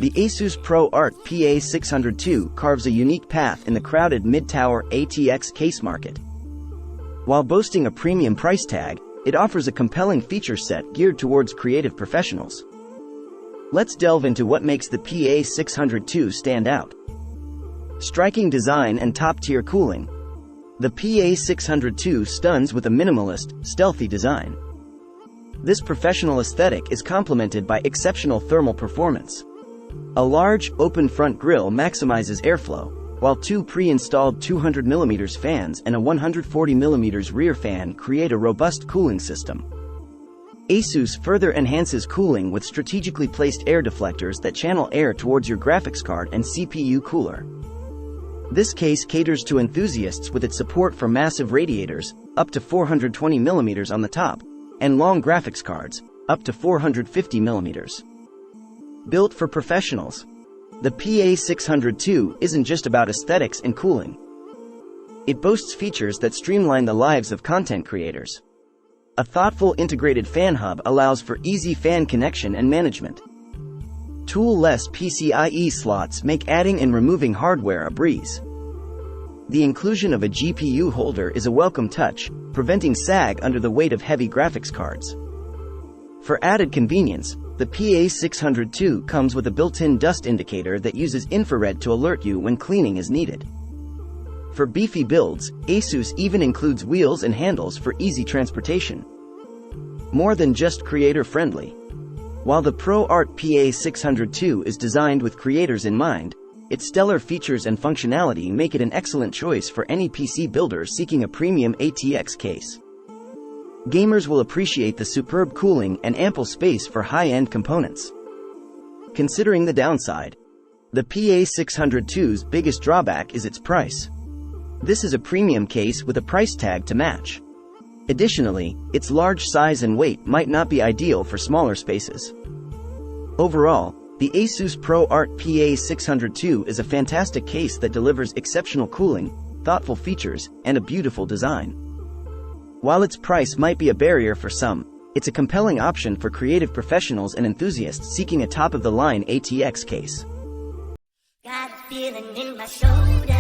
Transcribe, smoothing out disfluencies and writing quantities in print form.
The Asus ProArt PA602 carves a unique path in the crowded mid-tower ATX case market. While boasting a premium price tag, it offers a compelling feature set geared towards creative professionals. Let's delve into what makes the PA602 stand out. Striking design and top-tier cooling. The PA602 stuns with a minimalist, stealthy design. This professional aesthetic is complemented by exceptional thermal performance. A large, open front grille maximizes airflow, while two pre-installed 200mm fans and a 140mm rear fan create a robust cooling system. Asus further enhances cooling with strategically placed air deflectors that channel air towards your graphics card and CPU cooler. This case caters to enthusiasts with its support for massive radiators, up to 420mm on the top, and long graphics cards, up to 450mm. Built for professionals. The PA602 isn't just about aesthetics and cooling. It boasts features that streamline the lives of content creators. A thoughtful integrated fan hub allows for easy fan connection and management. Tool-less PCIe slots make adding and removing hardware a breeze. The inclusion of a GPU holder is a welcome touch, preventing sag under the weight of heavy graphics cards. For added convenience, the PA602 comes with a built-in dust indicator that uses infrared to alert you when cleaning is needed. For beefy builds, Asus even includes wheels and handles for easy transportation. More than just creator-friendly. While the ProArt PA602 is designed with creators in mind, its stellar features and functionality make it an excellent choice for any PC builder seeking a premium ATX case. Gamers will appreciate the superb cooling and ample space for high-end components. Considering the downside, the PA602's biggest drawback is its price. This is a premium case with a price tag to match. Additionally, its large size and weight might not be ideal for smaller spaces. Overall, the Asus ProArt PA602 is a fantastic case that delivers exceptional cooling, thoughtful features, and a beautiful design. While its price might be a barrier for some, it's a compelling option for creative professionals and enthusiasts seeking a top-of-the-line ATX case. Got a feeling in my shoulder.